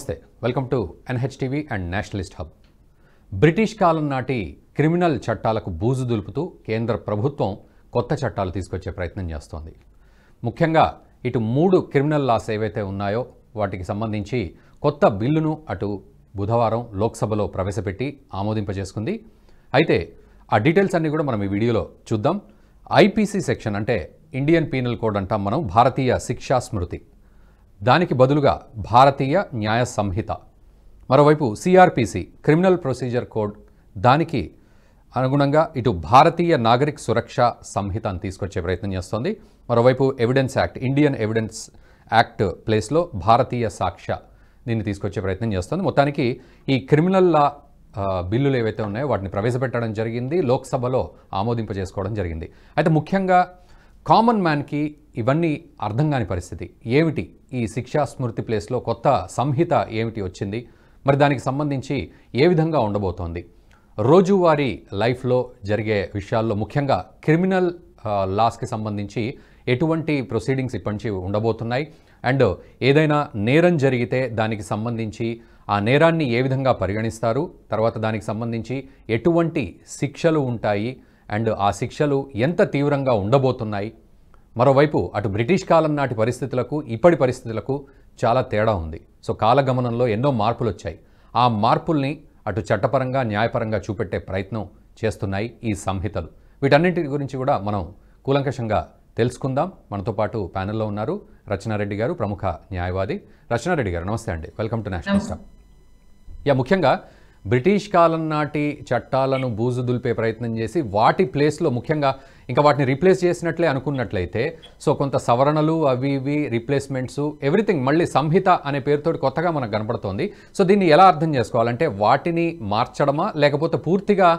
నమస్తే, welcome to NHTV and nationalist hub. British కాలం నాటి క్రిమినల్ చట్టాలకు బూజు దులుపుతూ కేంద్ర ప్రభుత్వం కొత్త చట్టాలు తీసుకొచ్చే ప్రయత్నం చేస్తోంది. ముఖ్యంగా ఇటు 3 క్రిమినల్ లాస్ ఏవైతే ఉన్నాయో వాటికి సంబంధించి కొత్త బిల్లును అటు బుధవారం లోక్సభలో ప్రవేశపెట్టి ఆమోదింపజేసుకుంది. అయితే ఆ డీటెయిల్స్ అన్నీ కూడా మనం ఈ వీడియోలో చూద్దాం. IPC సెక్షన్ అంటే ఇండియన్ పీనల్ కోడ్ అంటాం మనం, భారతీయ శిక్షా స్మృతి, దానికి బదులుగా భారతీయ న్యాయ సంహిత, మరోవైపు CRPC క్రిమినల్ ప్రొసీజర్ కోడ్, దానికి అనుగుణంగా ఇటు భారతీయ నాగరిక్ సురక్ష సంహితను తీసుకొచ్చే ప్రయత్నం చేస్తోంది. మరోవైపు evidence act, Indian evidence act ప్లేస్లో భారతీయ సాక్ష్య దీన్ని తీసుకొచ్చే ప్రయత్నం చేస్తోంది. మొత్తానికి ఈ క్రిమినల్ లా బిల్లులు ఏవైతే ఉన్నాయో వాటిని ప్రవేశపెట్టడం జరిగింది, లోక్సభలో ఆమోదింపజేసుకోవడం జరిగింది. అయితే ముఖ్యంగా కామన్ మ్యాన్కి ఇవన్నీ అర్థం కాని పరిస్థితి. ఏమిటి ఈ శిక్షా స్మృతి ప్లేస్లో కొత్త సంహిత ఏమిటి వచ్చింది, మరి దానికి సంబంధించి ఏ విధంగా ఉండబోతోంది, రోజువారీ లైఫ్లో జరిగే విషయాల్లో ముఖ్యంగా క్రిమినల్ లాస్కి సంబంధించి ఎటువంటి ప్రొసీడింగ్స్ ఇప్పటి నుంచి ఉండబోతున్నాయి, అండ్ ఏదైనా నేరం జరిగితే దానికి సంబంధించి ఆ నేరాన్ని ఏ విధంగా పరిగణిస్తారు, తర్వాత దానికి సంబంధించి ఎటువంటి శిక్షలు ఉంటాయి, అండ్ ఆ శిక్షలు ఎంత తీవ్రంగా ఉండబోతున్నాయి. మరోవైపు అటు బ్రిటిష్ కాలం నాటి పరిస్థితులకు ఇప్పటి పరిస్థితులకు చాలా తేడా ఉంది. సో కాలగమనంలో ఎన్నో మార్పులు వచ్చాయి. ఆ మార్పుల్ని అటు చట్టపరంగా న్యాయపరంగా చూపెట్టే ప్రయత్నం చేస్తున్నాయి ఈ సంహితలు. వీటన్నింటి గురించి కూడా మనం కూలంకషంగా తెలుసుకుందాం. మనతో పాటు ప్యానెల్లో ఉన్నారు రచనారెడ్డి గారు, ప్రముఖ న్యాయవాది. రచనారెడ్డి గారు నమస్తే అండి, వెల్కమ్ టు నేషనల్ స్టాప్. ముఖ్యంగా బ్రిటిష్ కాలం నాటి చట్టాలను బూజు దులిపే ప్రయత్నం చేసి వాటి ప్లేస్లో ముఖ్యంగా ఇంకా వాటిని రీప్లేస్ చేసినట్లే అనుకున్నట్లయితే సో కొంత సవరణలు అవి ఇవి రీప్లేస్మెంట్స్ ఎవ్రీథింగ్ మళ్ళీ సంహిత అనే పేరుతో కొత్తగా మనకు కనపడుతోంది. సో దీన్ని ఎలా అర్థం చేసుకోవాలంటే వాటిని మార్చడమా లేకపోతే పూర్తిగా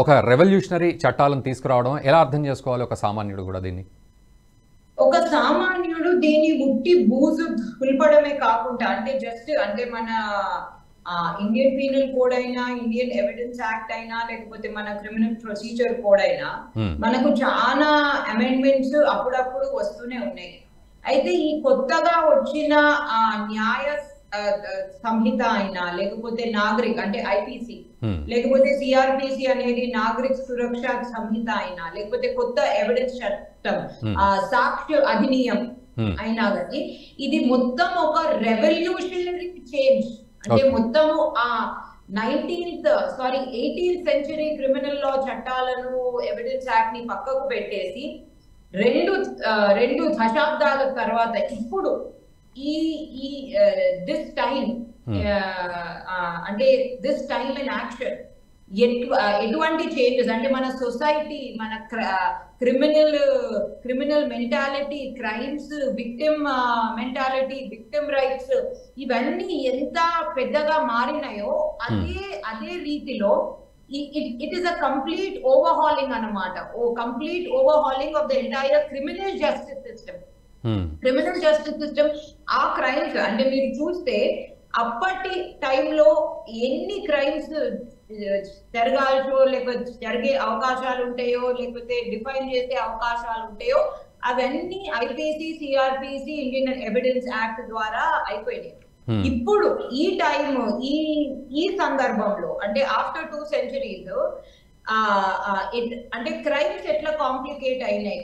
ఒక రెవల్యూషనరీ చట్టాలను తీసుకురావడం, ఎలా అర్థం చేసుకోవాలి ఒక సామాన్యుడు కూడా దీన్ని? ఒక సామాన్యుడు దీన్ని ఉట్టి బూజు దులపడమే కాకుండా అంటే మన ఇండియన్ పీనల్ కోడ్ అయినా, ఇండియన్ ఎవిడెన్స్ యాక్ట్ అయినా, లేకపోతే మన క్రిమినల్ ప్రొసీజర్ కోడ్ అయినా మనకు చాలా అమెండ్మెంట్స్ అప్పుడప్పుడు వస్తూనే ఉన్నాయి. అయితే ఈ కొత్తగా వచ్చిన న్యాయ సంహిత అయినా, లేకపోతే నాగరిక్ అంటే IPC, లేకపోతే CRPC అనేది నాగరిక్ సురక్ష సంహిత అయినా, లేకపోతే కొత్త ఎవిడెన్స్ చట్టం, సాక్ష్య అధినియం అయినా కానీ ఇది మొత్తం ఒక రెవల్యూషనరీ చేంజ్. అంటే మొత్తము 18th సెంచరీ క్రిమినల్ లా చట్టాలను, ఎవిడెన్స్ యాక్ట్ ని పక్కకు పెట్టేసి రెండు దశాబ్దాల తర్వాత ఇప్పుడు దిస్ టైం అంటే దిస్ టైం ఇన్ యాక్షన్ ఎటువంటి చేంజెస్ అంటే మన సొసైటీ, మన criminal mentality, crimes, victim mentality, victim rights ఇవన్నీ ఎంత పెద్దగా మారినాయో అదే రీతిలో it is a complete overhauling అన్నమాట. Complete overhauling of the entire criminal justice system. Criminal justice system ఆ క్రైమ్స్ అంటే మీరు చూస్తే అప్పటి టైంలో ఎన్ని క్రైమ్స్ జరగాల్సో, లేకపోతే జరిగే అవకాశాలు ఉంటాయో, లేకపోతే డిఫైన్ చేసే అవకాశాలు ఉంటాయో అవన్నీ IPC, CRPC, Indian evidence act ద్వారా అయిపోయినాయి. ఇప్పుడు ఈ టైం ఈ సందర్భంలో అంటే ఆఫ్టర్ 2 centuries అంటే క్రైమ్స్ ఎట్లా కాంప్లికేట్ అయినాయి,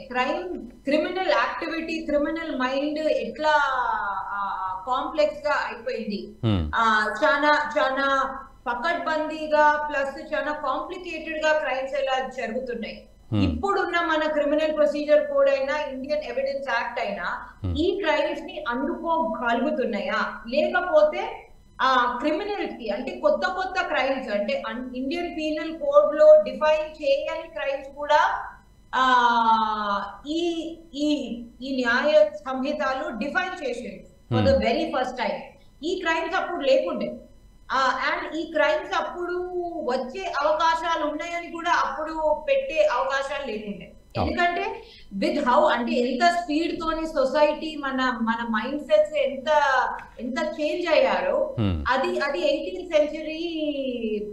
క్రిమినల్ యాక్టివిటీ, క్రిమినల్ మైండ్ ఎట్లా కాంప్లెక్స్ గా అయిపోయింది, చాలా పకడ్బందీగా ప్లస్ చాలా కాంప్లికేటెడ్ గా క్రైమ్స్ ఎలా జరుగుతున్నాయి. ఇప్పుడున్న మన క్రిమినల్ ప్రొసీజర్ కోడ్ అయినా, ఇండియన్ ఎవిడెన్స్ యాక్ట్ అయినా ఈ క్రైమ్స్ ని అందుకోగలుగుతున్నాయా, లేకపోతే క్రిమినల్కి అంటే కొత్త క్రైమ్స్ అంటే ఇండియన్ పీనల్ కోడ్ లో డిఫైన్ చేయని క్రైమ్స్ కూడా ఈ న్యాయ సంహితలు డిఫైన్ చేసేది for the very first time. ఈ క్రైమ్స్ అప్పుడు లేకుండే, అండ్ ఈ క్రైమ్స్ అప్పుడు వచ్చే అవకాశాలు ఉన్నాయని కూడా అప్పుడు పెట్టే అవకాశాలు లేకుండే. ఎందుకంటే విత్ హౌ అంటే ఎంత స్పీడ్ తోని సొసైటీ మన మైండ్ సెట్స్ ఎంత చేంజ్ అయ్యారో అది 18th సెంచరీ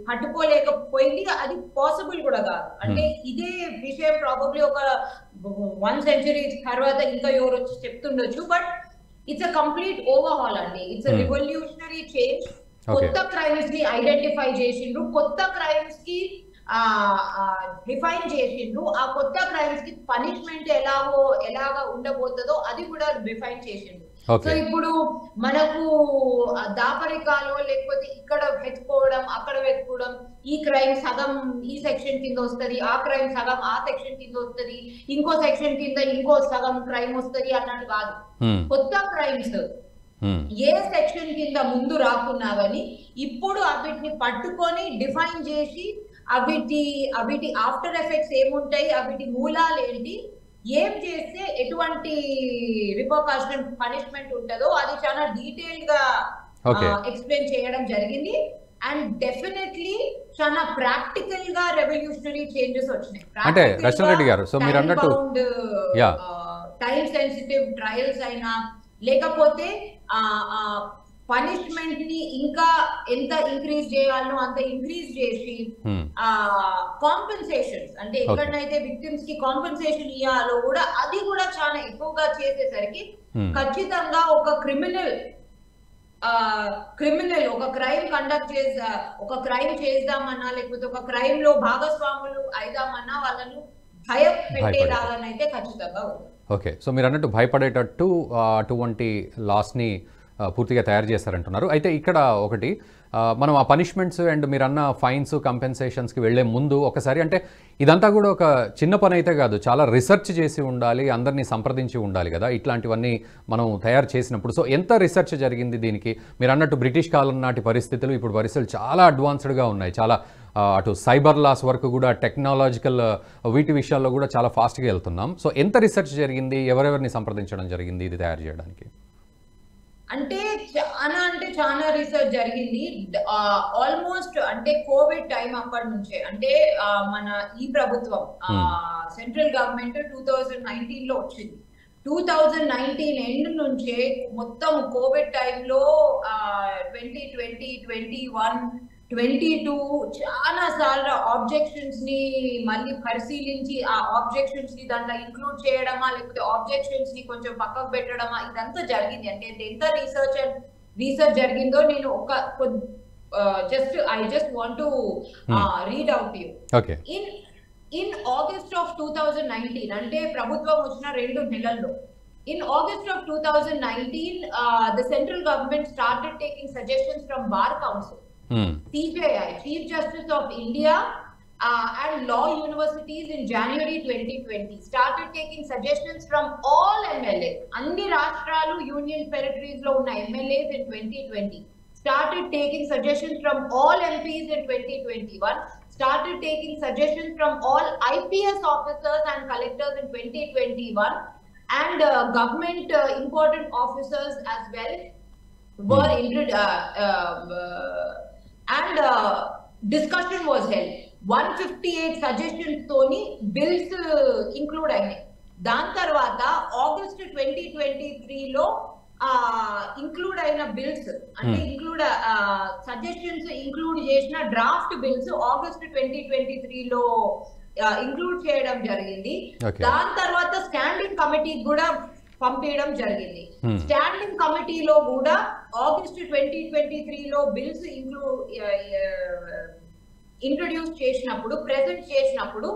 పట్టుకోలేకపోయింది. అది పాసిబుల్ కూడా కాదు. అంటే ఇదే విషయం ప్రాబబ్లీ ఒక 1 century తర్వాత ఇంకా ఎవరు వచ్చి చెప్తుండొచ్చు. But it's a complete overhaul అండి. It's a revolutionary change. కొత్త క్రైమ్స్ ని ఐడెంటిఫై చేసిండ్రు, కొత్త క్రైమ్స్ కి డిఫైన్ చేసిండ్రు, ఆ కొత్త క్రైమ్స్ కి పనిష్మెంట్ ఎలాగా ఉండబోతుందో అది కూడా డిఫైన్ చేసిండ్రు. సో ఇప్పుడు మనకు దాపరికాలో లేకపోతే ఇక్కడ వెతుకోవడం అక్కడ వెతుకోవడం, ఈ క్రైమ్ సగం ఈ సెక్షన్ కింద వస్తుంది, ఆ క్రైమ్ సగం ఆ సెక్షన్ కింద వస్తుంది, ఇంకో సెక్షన్ కింద ఇంకో సగం క్రైమ్ వస్తుంది అన్నట్టు కాదు. కొత్త క్రైమ్స్ ఏ సెక్షన్ కింద ముందు రాకున్నా కానీ ఇప్పుడు వీటిని పట్టుకొని డిఫైన్ చేసి అవిటి ఆఫ్టర్ ఎఫెక్ట్స్ ఏముంటాయి, అవిటి మూలాలు ఏంటి, ఏం చేస్తే ఎటువంటి రిపర్కషన్ పనిష్మెంట్ ఉంటుందో అది చాలా డీటెయిల్ గా ఎక్స్ప్లెయిన్ చేయడం జరిగింది. అండ్ డెఫినెట్లీ చాలా ప్రాక్టికల్ గా రెవల్యూషనరీ చేంజెస్ వచ్చినాయి. అంటే రచన రెడ్డి గారు, సో మీరు అన్నట్టు టైం సెన్సిటివ్ ట్రయల్స్ అయినా లేకపోతే పనిష్మెంట్ ని ఇంకా ఎంత ఇంక్రీజ్ చేయాలో అంత ఇంక్రీజ్ చేసి కాంపెన్సేషన్స్ అంటే ఎక్కడైతే విక్టిమ్స్ కి కాంపెన్సేషన్ ఇవ్వాలో కూడా అది కూడా చాలా ఎక్కువగా చేసేసరికి ఖచ్చితంగా ఒక క్రిమినల్ ఒక క్రైమ్ కండక్ట్ ఒక క్రైమ్ చేద్దామన్నా లేకపోతే ఒక క్రైమ్ లో భాగస్వాములు అయిదామన్నా వాళ్ళను భయపెట్టేలాగానైతే ఖచ్చితంగా ఉంది. ఓకే, సో మీరు అన్నట్టు భయపడేటట్టు అటువంటి లాస్ని పూర్తిగా తయారు చేస్తారంటున్నారు. అయితే ఇక్కడ ఒకటి, మనం ఆ పనిష్మెంట్స్ అండ్ మీరు అన్న ఫైన్స్ కంపెన్సేషన్స్కి వెళ్లే ముందు ఒకసారి, అంటే ఇదంతా కూడా ఒక చిన్న పని అయితే కాదు, చాలా రీసెర్చ్ చేసి ఉండాలి, అందరినీ సంప్రదించి ఉండాలి కదా ఇట్లాంటివన్నీ మనం తయారు చేసినప్పుడు. సో ఎంత రీసెర్చ్ జరిగింది దీనికి? మీరు అన్నట్టు బ్రిటిష్ కాలం నాటి పరిస్థితులు, ఇప్పుడు పరిస్థితులు చాలా అడ్వాన్స్డ్గా ఉన్నాయి, చాలా అటు సైబర్ లాస్ వరకు కూడా టెక్నాలజికల్ వీటి విషయాల్లో కూడా చాలా ఫాస్ట్గా వెళ్తున్నాం. సో ఎంత రీసెర్చ్ జరిగింది, ఎవరెవరిని సంప్రదించడం జరిగింది ఇది తయారు చేయడానికి? అంటే చాలా రీసెర్చ్ జరిగింది. ఆల్మోస్ట్ అంటే కోవిడ్ టైం అప్పటి నుంచే, అంటే మన ఈ ప్రభుత్వం సెంట్రల్ గవర్నమెంట్ 2019 లో వచ్చింది. 2019 ఎండ్ నుంచే మొత్తం కోవిడ్ టైంలో 2020, 21, 22 చాలా సార్లు ఆబ్జెక్షన్స్ ని మళ్ళీ పరిశీలించి ఆ ఆబ్జెక్షన్స్ ని దాంట్లో ఇంక్లూడ్ చేయడమా లేకపోతే ఆబ్జెక్షన్స్ ని కొంచెం పక్కకు పెట్టడమా ఇదంతా జరిగింది. అంటే ఎంత రీసెర్చ్ జరిగిందో నేను I just want to read out to you. Okay. In August of 2019, అంటే ప్రభుత్వం వచ్చిన 2 నెలల్లో, in August of 2019 the central government started taking suggestions from Bar Council, CJI, Chief Justice of India, and law universities in January 2020 started taking suggestions from all MLAs. Anni rashtralu union territories lo unna MLAs in 2020 started taking suggestions from all MPs in 2021, started taking suggestions from all IPS officers and collectors in 2021, and government important officers as well were and discussion was held. 158 suggestions తోని bills include అయినాయి. దాని తర్వాత August 2023 లో include అయిన bills అంటే suggestions include చేసిన draft bills August 2023 లో include చేయడం జరిగింది. దాని తర్వాత స్టాండింగ్ కమిటీ కూడా పంపించడం జరిగింది. స్టాండింగ్ కమిటీలో కూడా ఆగస్ట్ 2023 లో బిల్స్ ఇంట్రొడ్యూస్ చేసినప్పుడు, ప్రెజెంట్ చేసినప్పుడు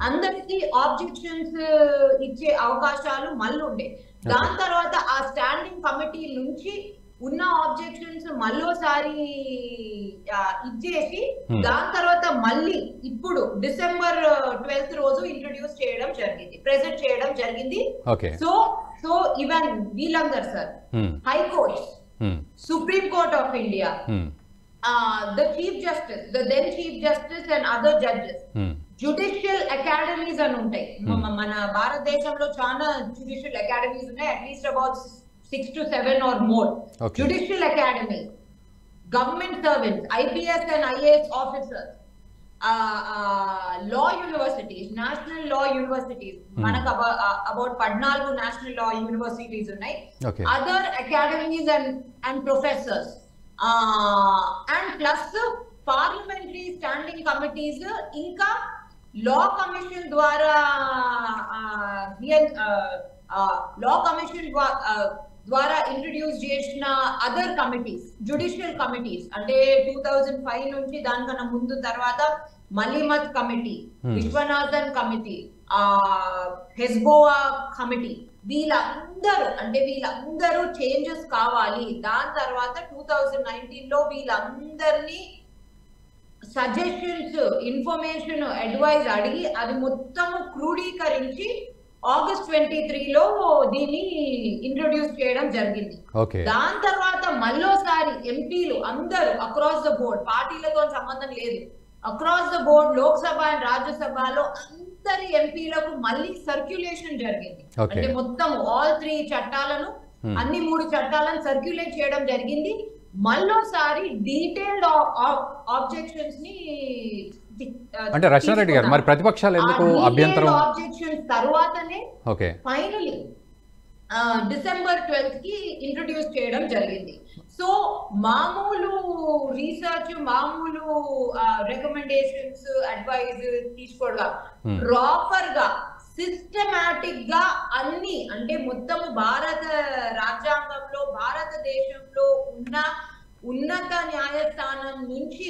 అందరికి ఆబ్జెక్షన్స్ ఇచ్చే అవకాశాలు మళ్ళీ ఉండే. దాని తర్వాత ఆ స్టాండింగ్ కమిటీ నుంచి ఉన్న ఆబ్జెక్షన్స్ మళ్ళోసారి ఇచ్చేసి దాని తర్వాత మళ్ళీ ఇప్పుడు డిసెంబర్ 12th రోజు ఇంట్రొడ్యూస్ చేయడం జరిగింది, ప్రెజెంట్ చేయడం జరిగింది. సో ఈవెన్ వీళ్ళందరూ sir, high court, supreme court of India, the chief justice, the then chief justice and other judges, judicial academies అని ఉంటాయి. మన భారతదేశంలో చాలా judicial academies ఉన్నాయి, at least about 6 to 7 or more. Judicial academies, government servants, IPS and IAS officers, law universities, national law universities, మనకు about 14 national law universities ఉన్నాయి, other academies and professors, and plus parliamentary standing committees, ఇంకా law commission ద్వారా ద్వారా introduce చేసిన other committees, judicial committees, అంటే 2005 నుంచి దానికన్నా ముందు తర్వాత మలీమత్ కమిటీ, విశ్వనాథన్ కమిటీ, హెస్బోవా కమిటీ, వీళ్ళందరూ చేంజెస్ కావాలి. దాని తర్వాత 2019 లో వీళ్ళందరినీ సజెషన్స్, ఇన్ఫర్మేషన్, అడ్వైజ్ అడిగి అది మొత్తము క్రోడీకరించి ఆగస్ట్ 23లో దీన్ని ఇంట్రొడ్యూస్ చేయడం జరిగింది. దాని తర్వాత మళ్ళోసారి ఎంపీలు అందరూ అక్రాస్ ద బోర్డ్, పార్టీలతో సంబంధం లేదు, across the board Lok Sabha and రాజ్యసభలో అందరి ఎంపీలకు మళ్ళీ సర్క్యులేషన్ జరిగింది. అంటే మొత్తం ఆల్ 3 చట్టాలను, అన్ని 3 చట్టాలను సర్క్యులేట్ చేయడం జరిగింది. మళ్ళోసారి డీటెయిల్డ్ ఆబ్జెక్షన్స్ ని, అంటే రచనారెడ్డి గారు మరి ప్రతిపక్షాలు ఎందుకు అభ్యంతరం, ఆబ్జెక్షన్స్ తర్వాతనే ఫైనలీ December 12th కి ఇంట్రొడ్యూస్ చేయడం జరిగింది. సో మామూలు రీసెర్చ్, మామూలు రికమెండేషన్స్, అడ్వైజ్ తీసుకోవడం, ప్రాపర్ గా సిస్టమాటిక్ గా అన్ని, అంటే మొత్తము భారత రాజ్యాంగంలో, భారతదేశంలో ఉన్న ఉన్నత న్యాయస్థానం నుంచి,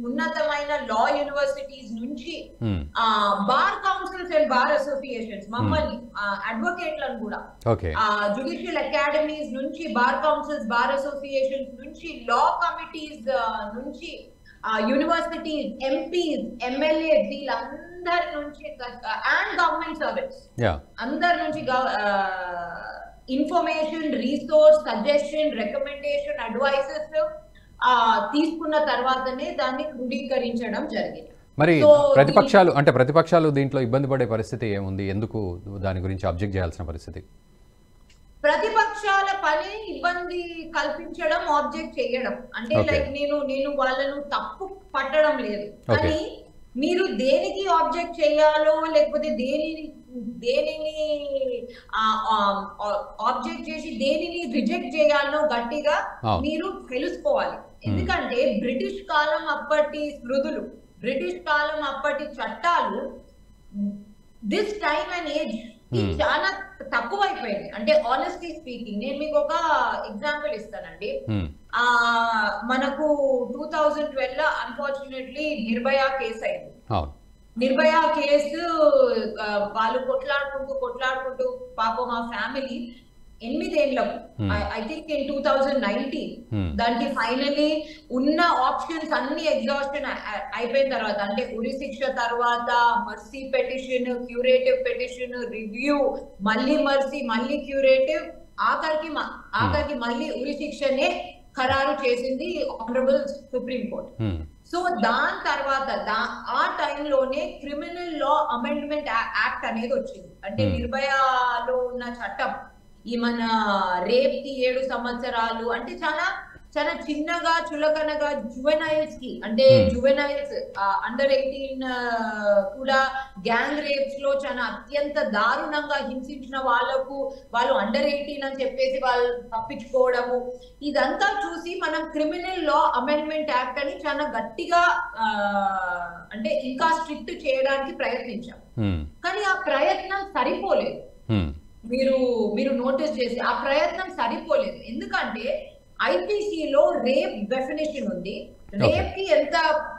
ఉన్నతమైన లా యూనివర్సిటీస్ నుంచి, bar councils and bar associations, మమ్మల్ని అడ్వకేట్లను కూడా, జ్యుడిషియల్ అకాడమీస్ నుంచి, బార్ కౌన్సిల్స్, బార్ అసోసియేషన్స్ నుంచి, లా కమిటీస్ నుంచి, యూనివర్సిటీస్, ఎంపీస్, ఎమ్మెల్యేస్, వీళ్ళందరి నుంచి, అండ్ గవర్నమెంట్ సర్వెంట్స్ అందరి నుంచి information, resource, suggestion, recommendation, advices తీసుకున్న తర్వాతనే దాన్ని క్రోడీకరించడం జరిగింది. మరి ప్రతిపక్షాలు దీంట్లో ఇబ్బంది పడే పరిస్థితి ఏముంది? ఎందుకు దాని గురించి అబ్జెక్ట్ చేయాల్సిన పరిస్థితి? ప్రతిపక్షాల పని ఇబ్బంది కల్పించడం, ఆబ్జెక్ట్ చేయడం. అంటే లైక్ నేను వాళ్ళను తప్పు పట్టడం లేదు, కానీ మీరు దేనికి ఆబ్జెక్ట్ చేయాలో, లేకపోతే దేనిని ఆబ్జెక్ట్ చేసి దేనిని రిజెక్ట్ చేయాలో గట్టిగా మీరు తెలుసుకోవాలి. ఎందుకంటే బ్రిటిష్ కాలం అప్పటి స్మృతులు, బ్రిటిష్ కాలం అప్పటి చట్టాలు దిస్ టైమ్ అండ్ ఏజ్ చాలా తక్కువైపోయింది. అంటే ఆనెస్ట్లీ స్పీకింగ్, నేను మీకు ఒక ఎగ్జాంపుల్ ఇస్తానండి. మనకు 2012 అన్ఫార్చునేట్లీ నిర్భయ కేసు అయింది. నిర్భయ కేసు వాళ్ళు కొట్లాడుకుంటూ పాపం ఆ ఫ్యామిలీ 8 ఏళ్లకు, ఐ థింక్ ఇన్ 2019 దానికి ఫైనలీ ఉన్న ఆప్షన్స్ అన్ని ఎగ్జాస్షన్ అయిపోయిన తర్వాత, అంటే ఉరి శిక్ష తర్వాత mercy petition, curative petition, review, మళ్ళీ మర్సీ, మళ్ళీ క్యూరేటివ్, ఆఖరికి మళ్ళీ ఉరి శిక్షనే ఖరారు చేసింది ఆనరబుల్ సుప్రీం కోర్ట్. సో దాని తర్వాత ఆ టైంలోనే క్రిమినల్ లా అమెండ్మెంట్ యాక్ట్ అనేది వచ్చింది. అంటే నిర్భయలో ఉన్న చట్టం, ఈ మన రేప్ కి 7 సంవత్సరాలు, అంటే చాలా చాలా చిన్నగా, చులకనగా జువెనైల్స్ కి, అంటే జువెనైల్స్ అండర్ 18 కూడా గ్యాంగ్ రేప్స్ లో చాలా అత్యంత దారుణంగా హింసించిన వాళ్ళు అండర్ 18 అని చెప్పేసి వాళ్ళు తప్పించుకోవడము, ఇదంతా చూసి మనం క్రిమినల్ లా అమెండ్మెంట్ యాక్ట్ అని చాలా గట్టిగా అంటే ఇంకా స్ట్రిక్ట్ చేయడానికి ప్రయత్నించాం. కానీ ఆ ప్రయత్నం సరిపోలేదు. మీరు నోటీస్ చేసి ఆ ప్రయత్నం సరిపోలేదు. ఎందుకంటే ఐపీసీలో రేప్ డెఫినేషన్ ఉంది, రేప్ కి ఎంత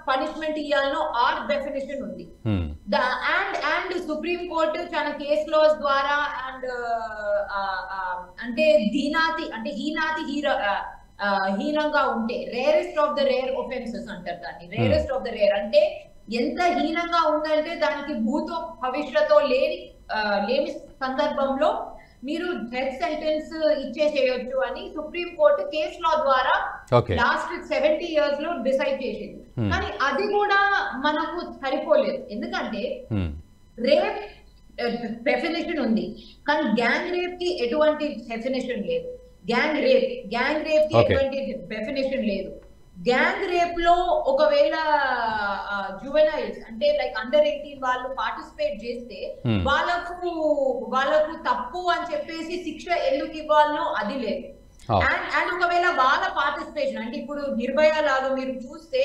పనిష్మెంట్ ఇవ్వాలనో ఆ డెఫినేషన్ ఉంది. అండ్ సుప్రీం కోర్టు చాలా కేస్ లాస్ ద్వారా అండ్ అంటే హీనంగా ఉంటే, rarest of the rare offences అంటారు దాన్ని. రేరెస్ట్ ఆఫ్ ద రేర్ అంటే ఎంత హీనంగా ఉందంటే దానికి భూతో భవిష్యత్తులో లేని సందర్భంలో మీరు డెత్ సెంటెన్స్ ఇచ్చేసేయొచ్చు అని సుప్రీం కోర్టు కేస్ లా ద్వారా లాస్ట్ 70 years లో డిసైడ్ చేసింది. కానీ అది కూడా మనకు సరిపోలేదు. ఎందుకంటే రేప్ డెఫినేషన్ ఉంది, కానీ గ్యాంగ్ రేప్ కి ఎటువంటి డెఫినేషన్ లేదు. గ్యాంగ్ రేప్ కి ఎటువంటి డెఫినేషన్ లేదు. గ్యాంగ్ రేప్ లో ఒకవేళ జువెనైల్స్ అంటే లైక్ అండర్ 18 వాళ్ళు పార్టిసిపేట్ చేస్తే వాళ్ళకు తప్పు అని చెప్పేసి శిక్ష ఎందుకు ఇవ్వాలనో అది లేదు. అండ్ ఒకవేళ వాళ్ళ పార్టిసిపేషన్, అంటే ఇప్పుడు నిర్భయ లాగా మీరు చూస్తే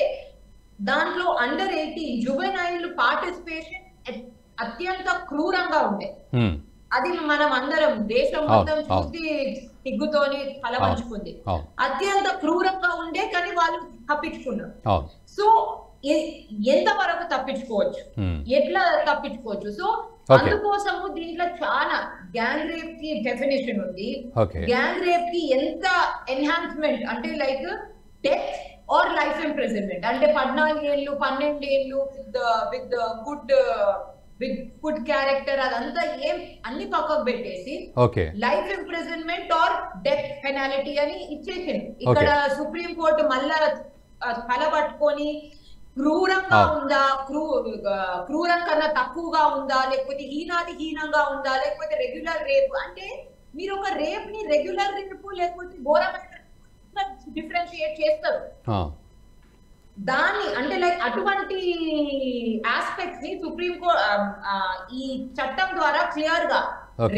దాంట్లో అండర్ 18 జువెనైల్ పార్టిసిపేషన్ అత్యంత క్రూరంగా ఉండే. అది మనం అందరం దేశం మొత్తం చూసి సిగ్గుతోని తలవంచుకుంది. అత్యంత క్రూరంగా ఉండే కానీ వాళ్ళు తప్పించుకున్నారు. సో ఎంత వరకు తప్పించుకోవచ్చు, ఎట్లా తప్పించుకోవచ్చు? సో అందుకోసము దీంట్లో చాలా గ్యాంగ్ రేప్ కి డెఫినేషన్ ఉంది. గ్యాంగ్ రేప్ కి ఎంత ఎన్హాన్స్మెంట్ అంటే like death or life imprisonment, అంటే 14 ఏళ్ళు 12 ఏళ్ళు విత్ గుడ్ క్యారెక్టర్ అదంతా ఏం అన్ని పక్కకు పెట్టేసి life imprisonment are death penalty అని ఇచ్చేసింది. ఇక్కడ సుప్రీం కోర్టు మళ్ళా తల పట్టుకొని క్రూరంగా ఉందా, క్రూరం కన్నా తక్కువగా ఉందా, లేకపోతే హీనంగా ఉందా, లేకపోతే రెగ్యులర్ రేప్, అంటే మీరు ఒక రేప్ ని రెగ్యులర్ రేప్ లేకపోతే ఘోరమైన డిఫరెన్షియేట్ చేస్తారు. దాన్ని అంటే లైక్ అటువంటి ఆస్పెక్ట్స్ ని సుప్రీం కోర్ట్ ఈ చట్టం ద్వారా క్లియర్ గా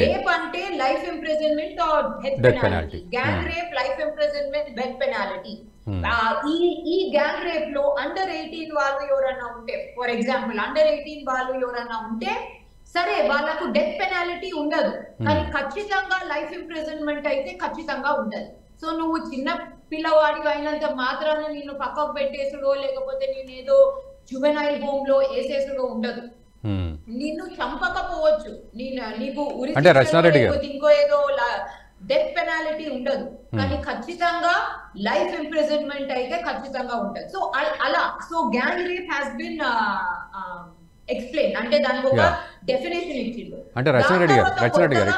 రేప్ అంటే life imprisonment are death penalty, gang rape life imprisonment death penalty. ఈ గ్యాంగ్ రేప్ లో అండర్ 18 వాళ్ళు ఎవరన్నా ఉంటే, ఫర్ ఎగ్జాంపుల్ అండర్ 18 వాళ్ళు ఎవరన్నా ఉంటే సరే వాళ్ళకు డెత్ పెనాల్టీ ఉండదు, కానీ ఖచ్చితంగా లైఫ్ ఇంప్రిజన్మెంట్ అయితే ఖచ్చితంగా ఉండదు. సో నువ్వు చిన్న పిల్లవాడి అయినంత మాత్రాన నిన్ను పక్కకు పెట్టేసుడో లేకపోతే నేను ఏదో జువెనైల్ హోమ్ లో వేసేసుడో ఉండదు. నిన్ను చంపకపోవచ్చు, నీకు ఉరి ఇంకో ఏదో డెత్ పెనాలిటీ ఉండదు, కానీ ఖచ్చితంగా లైఫ్ ఇంప్రిజన్మెంట్ అయితే ఖచ్చితంగా ఉంటది. సో అలా so gang rape has been explain, అంటే దానికి ఒక డెఫినేషన్ ఇచ్చిండు. అంటే రచన రెడ్డి గారు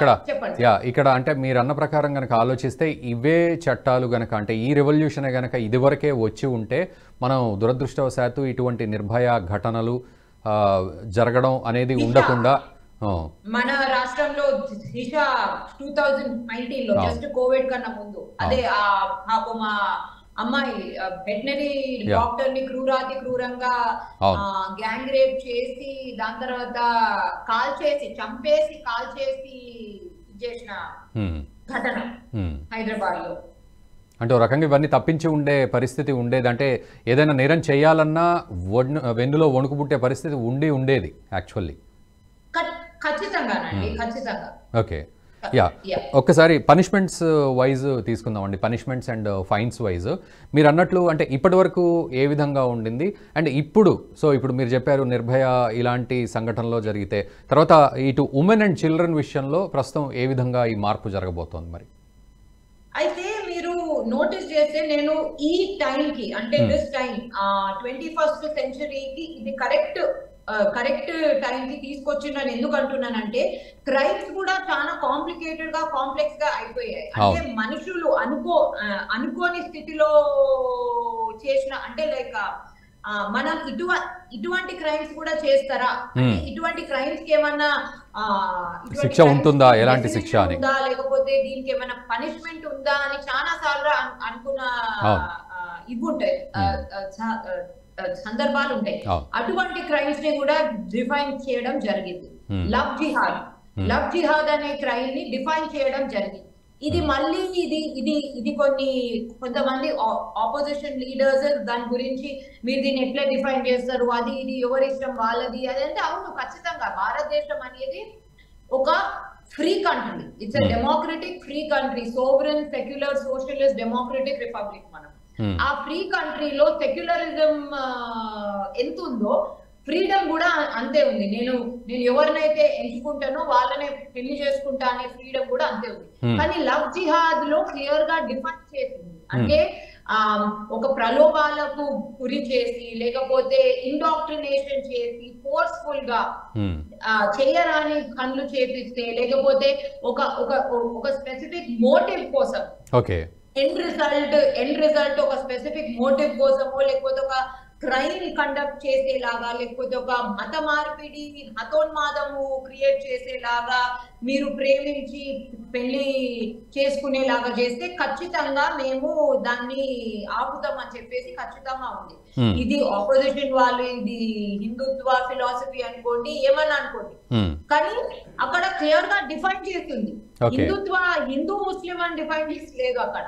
ఇక్కడ అంటే మీరు అన్న ప్రకారం గనక ఆలోచిస్తే ఇవే చట్టాలు గనక అంటే ఈ రెవల్యూషన్ గనక ఇదివరకే వచ్చి ఉంటే మనం దురదృష్టవశాత్తు ఇటువంటి నిర్భయ ఘటనలు జరగడం అనేది ఉండకుండా మన రాష్ట్రంలో దిశ 2019 లో జస్ట్ కోవిడ్ కన్నా ముందు అదే పాపం అమ్మాయి వెటనరీ డాక్టర్ ని క్రూరంగా గ్యాంగ్ రేప్ చేసి దాని తర్వాత చంపేసి కాల్ చేసి చేసిన ఘటన హైదరాబాద్ లో. అంటే ఒక రకంగా ఇవన్నీ తప్పించి ఉండే పరిస్థితి ఉండేది, అంటే ఏదైనా నేరం చేయాలన్నా వెన్నులో వణుకు పుట్టే పరిస్థితి ఉండేది యాక్చువల్లీ. ఖచ్చితంగానండి, ఖచ్చితంగా. ఓకే, ఒక్కసారి పనిష్మెంట్స్ వైజ్ తీసుకుందామండి, పనిష్మెంట్స్ అండ్ ఫైన్స్ వైజ్. మీరు అన్నట్లు అంటే ఇప్పటి వరకు ఏ విధంగా ఉండింది అండ్ ఇప్పుడు మీరు చెప్పారు నిర్భయ ఇలాంటి సంఘటనలో జరిగితే తర్వాత ఇటు ఉమెన్ అండ్ చిల్డ్రన్ విషయంలో ప్రస్తుతం ఏ విధంగా ఈ మార్పు జరగబోతోంది? మరి అయితే మీరు నోటీస్ చేస్తే నేను ఈ టైంకి అంటే దిస్ టైం 21st సెంచరీకి ఇది కరెక్ట్ టైం కి తీసుకొచ్చిందని ఎందుకు అంటున్నానంటే క్రైమ్స్ కూడా చాలా కాంప్లెక్స్ గా అయిపోయాయి. అంటే మనుషులు అనుకోని స్థితిలో చేసిన అంటే లైక్ మనం ఇటువంటి క్రైమ్స్ కూడా చేస్తారా, ఇటువంటి క్రైమ్స్ కి ఏమన్నా శిక్ష ఉంటుందా, ఎలాంటి శిక్ష ఉందా, లేకపోతే దీనికి ఏమైనా పనిష్మెంట్ ఉందా అని చాలా సార్లు అనుకున్న ఇవి ఉంటాయి, సందర్భాలు ఉంటాయి. అటువంటి క్రైమ్స్ ని కూడా డిఫైన్ చేయడం జరిగింది. లవ్ జిహాద్ అనే క్రైమ్ ని డిఫైన్ చేయడం జరిగింది. ఇది మళ్ళీ ఇది కొంతమంది ఆపోజిషన్ లీడర్స్ దాని గురించి మీరు దీన్ని ఎట్లా డిఫైన్ చేస్తారు, ఇది ఎవరి ఇష్టం వాళ్ళది అదంటే అవును, ఖచ్చితంగా భారతదేశం అనేది ఒక free country, it's a democratic free country, sovereign secular socialist democratic republic. మనం ఆ ఫ్రీ కంట్రీలో సెక్యులరిజం ఎంత ఉందో ఫ్రీడమ్ కూడా అంతే ఉంది. నేను ఎవరినైతే ఎంచుకుంటానో వాళ్ళనే పెళ్లి చేసుకుంటా అనే ఫ్రీడమ్ కూడా అంతే ఉంది. కానీ లవ్ జిహాద్ లో క్లియర్ గా డిఫైన్ చేసింది, అంటే ఒక ప్రలోభాలకు గురి చేసి లేకపోతే ఇండాక్ట్రినేషన్ చేసి ఫోర్స్ఫుల్ గా చేయరాని పనులు చేపిస్తే లేకపోతే ఒక స్పెసిఫిక్ మోటివ్ కోసం ఎండ్ రిజల్ట్ ఒక స్పెసిఫిక్ మోటివ్ కోసమో లేకపోతే ఒక క్రైమ్ కండక్ట్ చేసేలాగా లేకపోతే ఒక మత మార్పిడి మతోన్మాదము క్రియేట్ చేసేలాగా మీరు ప్రేమించి పెళ్లి చేసుకునేలాగా చేస్తే ఖచ్చితంగా మేము దాన్ని ఆపుతామని చెప్పేసి ఖచ్చితంగా ఉంది. ఇది ఆపోజిషన్ వాళ్ళు ఇది హిందుత్వ ఫిలాసఫీ అనుకోండి ఏమన్నా అనుకోండి, కానీ అక్కడ క్లియర్ గా డిఫైన్ చేస్తుంది. హిందూ ముస్లిం అని డిఫైన్ చేసి లేదు, అక్కడ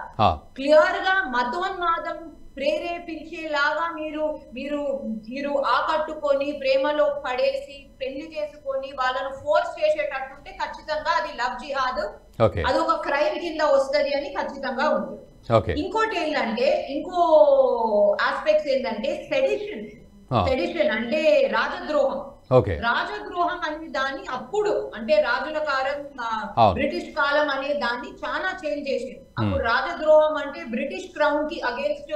క్లియర్ గా మతోన్మాదం ప్రేరేపించేలాగా మీరు ఆకట్టుకొని ప్రేమలో పడేసి పెళ్లి చేసుకొని వాళ్ళను ఫోర్స్ చేసేటట్టుంటే ఖచ్చితంగా ఖచ్చితంగా అది లవ్ జిహాద్, ఓకే అది ఒక క్రైమ్ కింద వస్తది అని ఖచ్చితంగా ఉంది. ఓకే ఇంకోటి ఏంటంటే, ఇంకో ఆస్పెక్ట్స్ ఏంటంటే సెడిషన్ అంటే రాజద్రోహం. ఓకే రాజద్రోహం అనే దాన్ని అప్పుడు అంటే రాజుల కాలం బ్రిటిష్ కాలం అనే దాన్ని చాలా చేంజ్ చేసింది. అప్పుడు రాజద్రోహం అంటే బ్రిటిష్ క్రౌన్ కి అగేన్స్ట్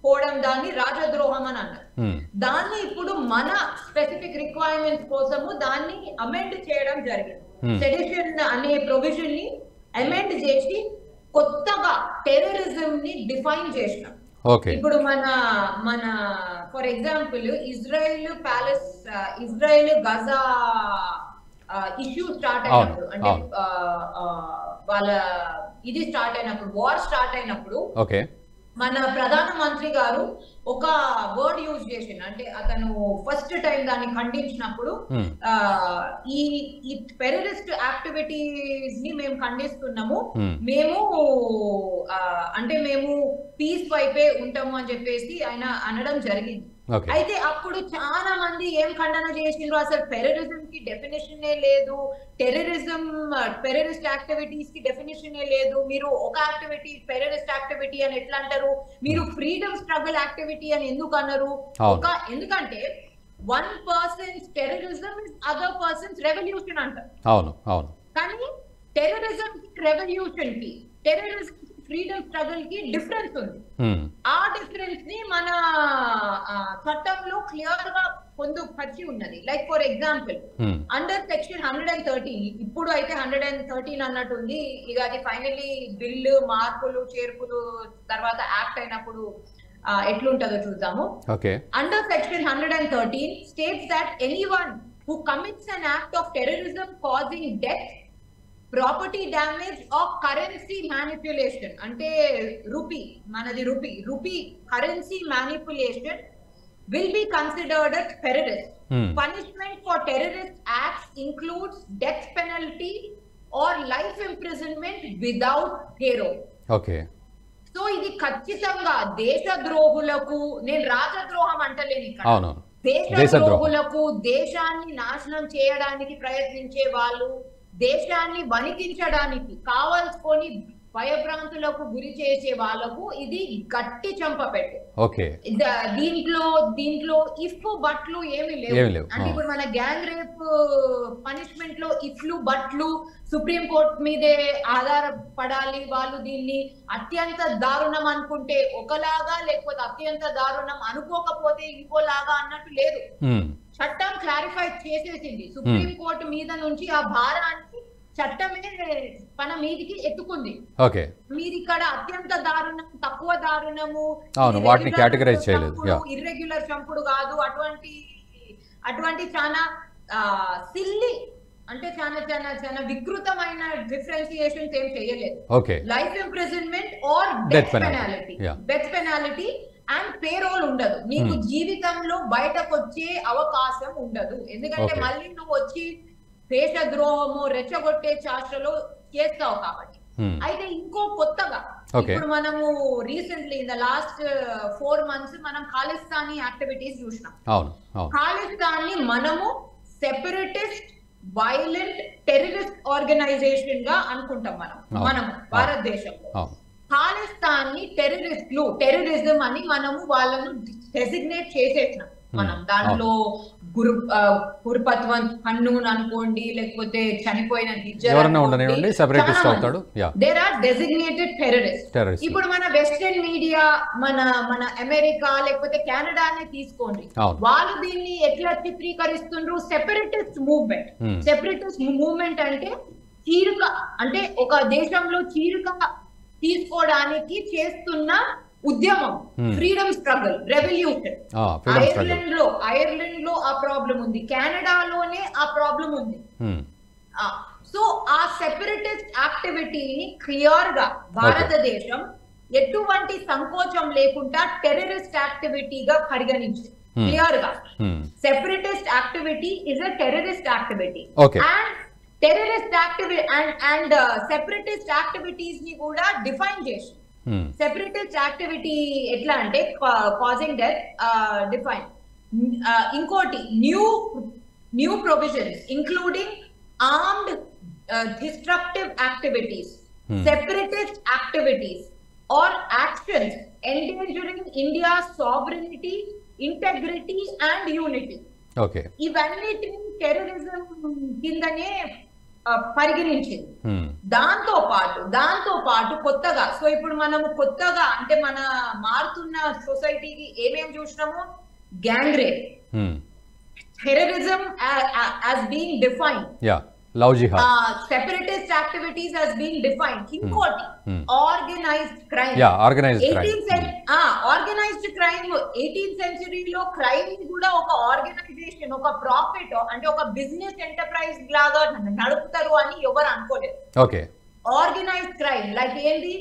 పోవడం, దాన్ని రాజద్రోహం అని అన్నారు. దాన్ని ఇప్పుడు మన స్పెసిఫిక్ రిక్వైర్మెంట్స్ కోసము దాన్ని అమెండ్ చేయడం జరిగింది. సెడిషన్ అనే ప్రొవిజన్ ని అమెండ్ చేసి కొత్తగా టెర్రరిజం ని డిఫైన్ చేసినాం. ఇప్పుడు మన for example Israel Gaza issue start అయినప్పుడు, అంటే వాళ్ళ ఇది స్టార్ట్ అయినప్పుడు, వార్ స్టార్ట్ అయినప్పుడు మన ప్రధానమంత్రి గారు ఒక వర్డ్ యూజ్ చేసిండు. అంటే అతను ఫస్ట్ టైం దాన్ని ఖండించినప్పుడు ఈ టెర్రరిస్ట్ యాక్టివిటీస్ ని మేము ఖండిస్తున్నాము, మేము అంటే మేము పీస్ వైపే ఉంటాము అని చెప్పేసి ఆయన అనడం జరిగింది. అయితే అప్పుడు చాలా మంది ఏం ఖండన చేసిండ్రు, అసలు టెర్రరిజం కి డెఫినేషన్ లేదు, టెర్రరిస్ట్ యాక్టివిటీస్ కి డెఫినేషన్ లేదు, మీరు ఒక యాక్టివిటీ టెర్రరిస్ట్ యాక్టివిటీ అని ఎట్లా అంటారు, మీరు ఫ్రీడమ్ స్ట్రగుల్ యాక్టివిటీ అని ఎందుకు అన్నారు? ఎందుకంటే one persons terrorism is other persons revolution అంటారు. కానీ టెర్రరిజం కి రెవల్యూషన్ కి, టెర్రరిజం ఫ్రీడమ్ స్ట్రగుల్ కి డిఫరెన్స్ ఉంది. ఆ డిఫరెన్స్ ని మన చట్టంలో క్లియర్ గా పొందుపరిచి ఉన్నది. Like for example under section 113, ఇప్పుడు అయితే 113 అన్నట్టు ఉంది, ఇక అది ఫైనల్లీ బిల్లు మార్పులు చేర్పులు తర్వాత యాక్ట్ అయినప్పుడు ఎట్లుంటుందో చూద్దాము. Under section 113 states that anyone who commits an act of terrorism causing death, property damage or currency manipulation, అంటే rupee currency manipulation will be considered as terrorist. Punishment for terrorist acts includes death penalty or life imprisonment without parole. So ఇది ఖచ్చితంగా దేశద్రోహులకు, నేను రాజద్రోహం అంటలేను ఇక్కడ, దేశద్రోహులకు, దేశాన్ని నాశనం చేయడానికి ప్రయత్నించే వాళ్ళు, దేశాన్ని వణికించడానికి కావాల్సుకొని భయభ్రాంతులకు గురి చేసే వాళ్ళకు ఇది గట్టి చంపపెట్టు. దీంట్లో ఇఫ్ బట్లు ఏమి లేవు. అంటే ఇప్పుడు మన గ్యాంగ్ రేప్ పనిష్మెంట్ లో ఇఫ్లు బట్లు సుప్రీం కోర్టు మీదే ఆధారపడాలి. వాళ్ళు దీన్ని అత్యంత దారుణం అనుకుంటే ఒకలాగా, లేకపోతే అత్యంత దారుణం అనుకోకపోతే ఇంకోలాగా అన్నట్టు లేదు. చట్టం క్లారిఫై చేసేసింది. సుప్రీం కోర్టు మీద నుంచి ఆ భారాన్ని చట్టమే మన మీదికి ఎత్తుకుంది. మీరు ఇక్కడ అత్యంత దారుణం, తక్కువ దారుణము, వాటిని కేటగరైజ్ చేయలేదు, ఇర్రెగ్యులర్ చంపుడు కాదు, అటువంటి చాలా సిల్లీ, అంటే చాలా వికృతమైన డిఫరెన్షియేషన్స్ ఏం చేయలేదు. Life imprisonment are death penalty and payroll ఉండదు. నీకు జీవితంలో బయటకు వచ్చే అవకాశం ఉండదు. ఎందుకంటే మళ్ళీ నువ్వు వచ్చి దేశద్రోహము రెచ్చగొట్టే చాష్టలో చేస్తావు కాబట్టి. అయితే ఇంకో కొత్తగా ఇప్పుడు మనము recently in the last 4 months మనం ఖాలిస్తానీ యాక్టివిటీస్ చూసినాం. ఖాలిస్తాన్ని మనము సెపరేటిస్ట్ వైలెంట్ టెర్రరిస్ట్ ఆర్గనైజేషన్ గా అనుకుంటాం మనం భారతదేశంలో. ఖాలిస్తాన్ని టెర్రరిజం అని మనము వాళ్ళను డెసిగ్నేట్ చేసేసినాం. మనం దాంట్లో గురుపత్వం హన్నూన్ అనుకోండి, లేకపోతే చనిపోయిన దేర్ ఆర్ డెసిగ్నేటెడ్ టెర్రరిస్ట్. ఇప్పుడు మన వెస్టర్న్ మీడియా, మన అమెరికా లేకపోతే కెనడానే తీసుకోండి, వాళ్ళు దీన్ని ఎట్లా చిత్రీకరిస్తుండ్రు? సెపరేటిస్ట్ మూవ్మెంట్ అంటే చీరుక, అంటే ఒక దేశంలో చీరుక తీసుకోవడానికి చేస్తున్న ఉద్యమం, ఫ్రీడమ్ స్ట్రగుల్, రెవల్యూషన్. ఐర్లాండ్ లో ఆ ప్రాబ్లం ఉంది, కెనడాలోనే ఆ ప్రాబ్లం ఉంది. సో ఆ సెపరేటిస్ట్ యాక్టివిటీని క్లియర్ గా భారతదేశం ఎటువంటి సంకోచం లేకుండా టెర్రరిస్ట్ యాక్టివిటీగా పరిగణించింది. క్లియర్ గా separatist activity is a terrorist activity. And terrorist activity and separatist activities ని కూడా డిఫైన్ చేసి, సెపరేటిస్ట్ యాక్టివిటీ ఎట్లా అంటే కాజింగ్ డెత్ డిఫైన్. ఇంకోటి new provisions including armed destructive activities, separatist activities, or actions endangering India's sovereignty, integrity, and unity. Okay. ఇవన్నిటిని terrorism కిందనే పరిగణించింది. దాంతో పాటు కొత్తగా, సో ఇప్పుడు మనము కొత్తగా అంటే మన మారుతున్న సొసైటీకి ఏమేం చూసినాము, gang rape, terrorism as being defined, love జిహాద్, separatist activities as being defined, ఇంకోటి organized crime, organised crime. Organised crime 18th సెంచరీలో క్రైమ్ కూడా ఒక ఆర్గనైజేషన్, ఒక ప్రాఫిట్ అంటే ఒక బిజినెస్ ఎంటర్ప్రైజ్ లాగా నడుపుతారు అని ఎవరు అనుకోలేదు. ఓకే. ఆర్గనైజ్డ్ క్రైమ్ లైక్ ఏంది,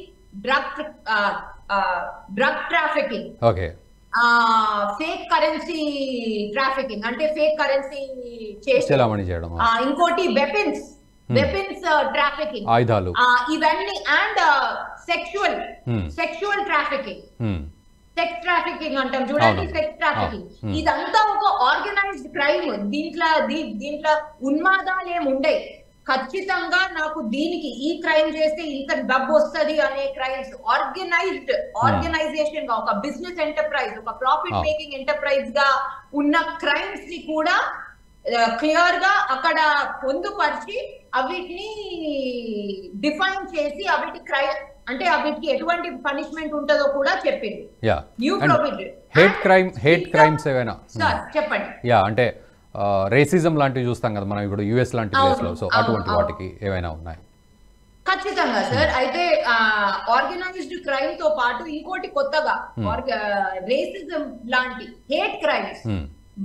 drug trafficking, okay, fake currency trafficking అంటే ఫేక్ కరెన్సీ చేయడం, ఇంకోటి వెపన్స్ ట్రాఫికింగ్, ఆయుధాలు, ఇవన్నీ, and sexual trafficking, sex trafficking అంటాం చూడండి, సెక్స్ ట్రాఫికింగ్. ఇదంతా ఒక ఆర్గనైజ్డ్ క్రైమ్. దీంట్లో ఉన్మాదాలు ఏమి ఉండవు. ఖచ్చితంగా నాకు దీనికి ఈ క్రైమ్ చేస్తే ఇంత డబ్బు వస్తుంది అనే క్రైమ్స్, ఆర్గనైజేషన్ గా ఒక బిజినెస్ ఎంటర్ప్రైజ్, ఒక ప్రాఫిట్ మేకింగ్ ఎంటర్ప్రైజ్ గా ఉన్న క్రైమ్స్ ని కూడా క్లియర్ గా అక్కడ పొందుపరిచి అవిటిని డిఫైన్ చేసి అవిటి క్రైమ్ అంటే అవిటికి ఎటువంటి పనిష్మెంట్ ఉంటుందో కూడా చెప్పింది. New provision. హేట్ క్రైమ్స్ ఏమైనా చెప్పండి. అంటే రేసిజం లాంటివి చూస్తాం కదా మనం ఇప్పుడు యుఎస్ లాంటి ప్లేస్ లో, సో అటువంటి వాటికి ఏమైనా ఉన్నాయి? ఖచ్చితంగా సార్. అయితే ఆర్గనైజ్డ్ క్రైమ్ తో పాటు ఇంకోటి కొత్తగా రేసిజం లాంటి హేట్ క్రైమ్స్.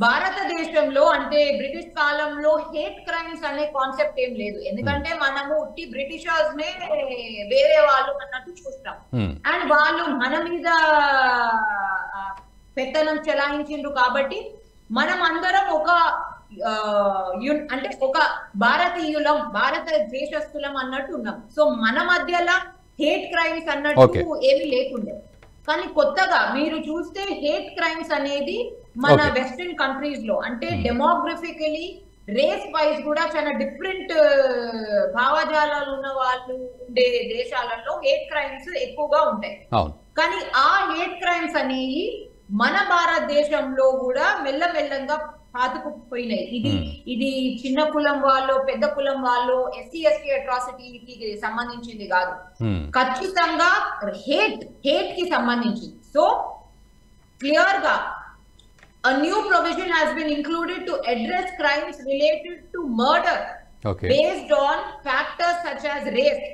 భారతదేశంలో అంటే బ్రిటిష్ కాలంలో హేట్ క్రైమ్స్ అనే కాన్సెప్ట్ ఏం లేదు. ఎందుకంటే మనము ఉట్టి బ్రిటిషర్స్ నే వేరే వాళ్ళు అన్నట్టు చూస్తాం. అండ్ వాళ్ళు మన మీద పెత్తనం చెలాయించిండ్రు కాబట్టి మనం అందరం ఒక అంటే ఒక భారతీయులం, భారతదేశస్తులం అన్నట్టు ఉన్నాం. సో మన మధ్యలో హేట్ క్రైమ్స్ అన్నట్టు ఏమీ లేకుండే. కానీ కొత్తగా మీరు చూస్తే హేట్ క్రైమ్స్ అనేది మన వెస్టర్న్ కంట్రీస్ లో అంటే డెమోగ్రఫికలీ, రేస్ వైజ్ కూడా చాలా డిఫరెంట్ భావజాలాలు ఉన్న వాళ్ళు ఉండే దేశాలలో హేట్ క్రైమ్స్ ఎక్కువగా ఉంటాయి. కానీ ఆ హేట్ క్రైమ్స్ అనేవి మన భారతదేశంలో కూడా మెల్లమెల్లంగా పాతుకుపోయినాయి. ఇది చిన్న కులం వాళ్ళు, పెద్ద కులం వాళ్ళు, ఎస్సీ అట్రాసిటీకి సంబంధించింది కాదు, ఖచ్చితంగా హేట్ కి సంబంధించింది. సో క్లియర్ గా a new provision has been included to address crimes related to murder based on factors such as race.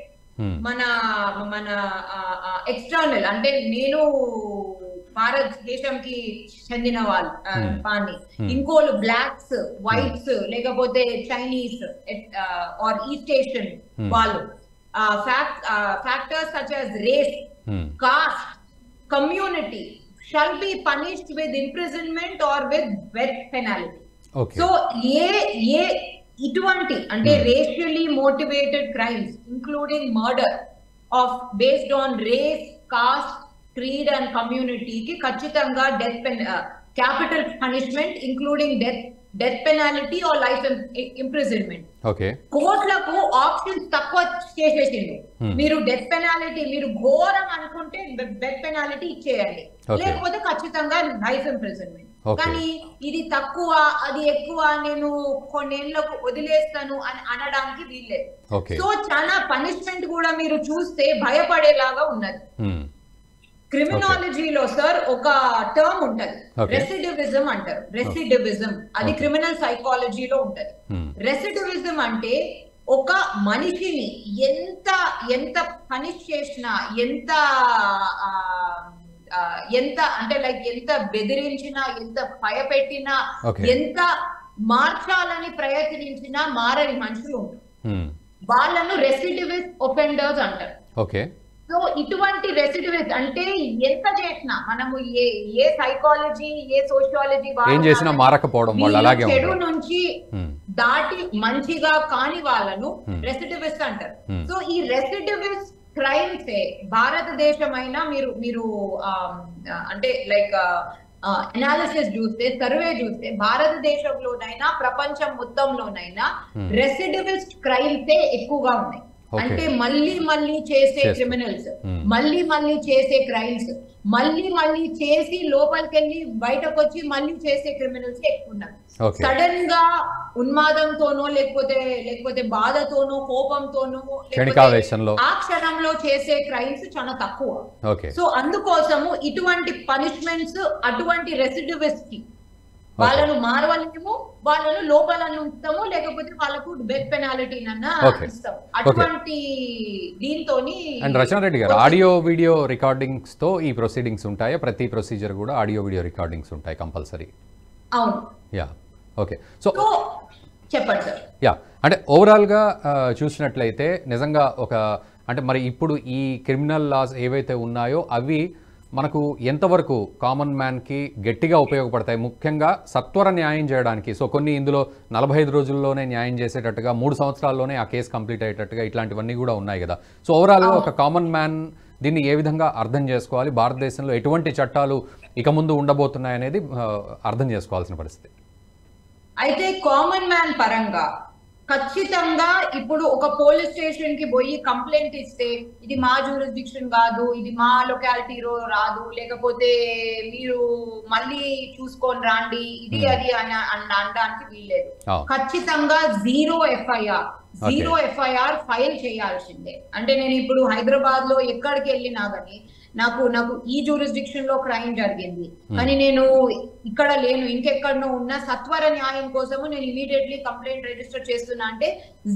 మన ఎక్స్టర్నల్ అంటే నేను భారతదేశంకి చెందిన వాళ్ళు పాని, ఇంకోళ్ళు బ్లాక్స్, వైట్స్, లేకపోతే చైనీస్ ఆర్ ఈస్ట్ ఏషియన్ వాళ్ళు, factors such as race, caste, community shall be punished with imprisonment or with death penalty. So ఇటువంటి అంటే racially motivated crimes including murder of based on race, caste, creed and community కి ఖచ్చితంగా capital punishment including death penalty or life imprisonment. కోర్టులకు options తక్కువ చేసేసింది. మీరు death penalty, మీరు ఘోరం అనుకుంటే డెత్ పెనాలిటీ ఇచ్చేయండి, లేకపోతే ఖచ్చితంగా లైఫ్ ఇంప్రిజన్మెంట్. కానీ ఇది తక్కువ అది ఎక్కువ, నేను కొన్నేళ్లకు వదిలేస్తాను అని అనడానికి వీల్లేదు. సో చాలా పనిష్మెంట్ కూడా మీరు చూస్తే భయపడేలాగా ఉన్నది. క్రిమినాలజీలో సార్ ఒక టర్మ్ ఉంటది, రెసిడివిజం అంటారు. రెసిడివిజం అది క్రిమినల్ సైకాలజీలో ఉంటది. రెసిడివిజం అంటే ఒక మనిషిని ఎంత పనిష్ చేసినా, ఎంత అంటే లైక్ ఎంత బెదిరించినా, ఎంత భయపెట్టినా, ఎంత మార్చాలని ప్రయత్నించినా మారని మనుషులు ఉంటారు. వాళ్ళను రెసిడివిస్ ఒఫెండర్స్ అంటారు. సో ఇటువంటి రెసిడివిస్ అంటే ఎంత చేసినా మనము ఏ సైకాలజీ, ఏ సోషియాలజీ చెడు నుంచి దాటి మంచిగా కాని వాళ్ళను రెసిడివిస్ అంటారు. సో ఈ రెసిడివిస్ క్రైమ్స్ భారతదేశం అయినా మీరు అంటే లైక్ అనాలిసిస్ చూస్తే, సర్వే చూస్తే భారతదేశంలోనైనా ప్రపంచం మొత్తంలోనైనా రెసిడివిస్ట్ క్రైమ్సే ఎక్కువగా ఉన్నాయి. అంటే మళ్ళీ చేసే క్రిమినల్స్, మళ్ళీ చేసే క్రైమ్స్, మళ్ళీ చేసి లోపలికెళ్ళి బయటకు వచ్చి మళ్ళీ చేసే క్రిమినల్స్ ఎక్కువ ఉన్నారు. సడన్ గా ఉన్మాదంతోనో లేకపోతే బాధతోనో కోపంతోనో ఆ క్షణంలో చేసే క్రైమ్స్ చాలా తక్కువ. సో అందుకోసము ఇటువంటి పనిష్మెంట్స్ అటువంటి రెసిడివిస్ట్ కి వాళ్ళను మారవలేము, వాళ్ళను లోపల ఉంచుతాము, లేకపోతే వాళ్ళకు డెత్ పెనాల్టీ ఇస్తాము. అటువంటి దీంతో. అండ్ రచన రెడ్డి గారు, ఆడియో వీడియో రికార్డింగ్స్ తో ఈ ప్రొసీడింగ్స్ ఉంటాయా? ప్రతి ప్రొసీజర్ కూడా ఆడియో వీడియో రికార్డింగ్స్ ఉంటాయి కంపల్సరీ? అవును. Yeah, okay. సో చెప్పండి సార్. యా, అంటే ఓవరాల్ గా చూసినట్లయితే నిజంగా అంటే మరి ఇప్పుడు ఈ క్రిమినల్ లాస్ ఏవైతే ఉన్నాయో అవి మనకు ఎంతవరకు కామన్ మ్యాన్కి గట్టిగా ఉపయోగపడతాయి, ముఖ్యంగా సత్వర న్యాయం చేయడానికి? సో కొన్ని ఇందులో 45 రోజుల్లోనే న్యాయం చేసేటట్టుగా, 3 సంవత్సరాల్లోనే ఆ కేసు కంప్లీట్ అయ్యేటట్టుగా ఇట్లాంటివన్నీ కూడా ఉన్నాయి కదా. సో ఓవరాల్గా ఒక కామన్ మ్యాన్ దీన్ని ఏ విధంగా అర్థం చేసుకోవాలి, భారతదేశంలో ఎటువంటి చట్టాలు ఇక ముందు ఉండబోతున్నాయి అనేది అర్థం చేసుకోవాల్సిన పరిస్థితి. అయితే కామన్ మ్యాన్ పరంగా ఖచ్చితంగా ఇప్పుడు ఒక పోలీస్ స్టేషన్ కి పోయి కంప్లైంట్ ఇస్తే ఇది మా జ్యూరిస్డిక్షన్ కాదు, ఇది మా లొకాలిటీలో రాదు, లేకపోతే మీరు మళ్ళీ చూసుకొని రాండి, ఇది అది అని అనడానికి వీల్లేదు. ఖచ్చితంగా జీరో ఎఫ్ఐఆర్ ఫైల్ చేయాల్సిందే. అంటే నేను ఇప్పుడు హైదరాబాద్ లో ఎక్కడికి వెళ్ళినా కానీ నాకు ఈ జ్యూరిస్డిక్షన్ లో క్రైమ్ జరిగింది కానీ నేను ఇక్కడ లేను, ఇంకెక్కడనో ఉన్న, సత్వర న్యాయం కోసము నేను ఇమీడియట్లీ కంప్లైంట్ రిజిస్టర్ చేస్తున్నా అంటే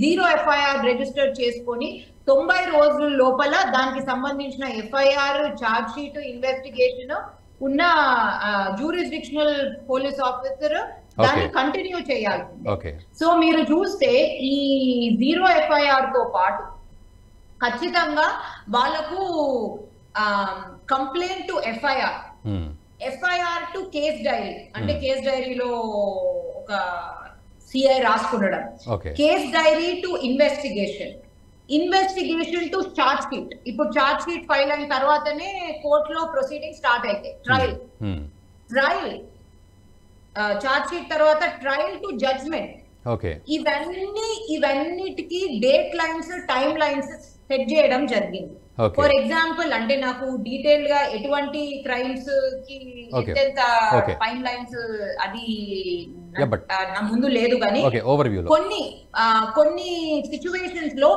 జీరో ఎఫ్ఐఆర్ రిజిస్టర్ చేసుకొని 90 రోజుల లోపల దానికి సంబంధించిన ఎఫ్ఐఆర్, ఛార్జ్ షీట్, ఇన్వెస్టిగేషన్ ఉన్న జ్యూరిస్డిక్షనల్ పోలీస్ ఆఫీసర్ దాన్ని కంటిన్యూ చేయాల్సిందే. సో మీరు చూస్తే ఈ జీరో ఎఫ్ఐఆర్ తో పాటు ఖచ్చితంగా వాళ్ళకు complaint to FIR to case diary, అంటే కేస్ డైరీలో ఒక సిఐ రాసుకునడం, case diary to investigation to charge sheet. ఇప్పుడు ఛార్జ్ షీట్ ఫైల్ అయిన తర్వాతనే కోర్టులో ప్రొసీడింగ్ స్టార్ట్ అయితే ట్రయల్, ఛార్జ్ షీట్ తర్వాత ట్రయల్ టు జడ్జ్మెంట్. ఇవన్నిటికి date lines, time lines set చేయడం జరిగింది. ఫర్ ఎగ్జాంపుల్ అంటే నాకు డీటెయిల్ గా ఎటువంటి క్రైమ్స్ కి ఎంత టైం లైన్స్ అది నా ముందు లేదు కానీ కొన్ని సిచ్యువేషన్స్ లో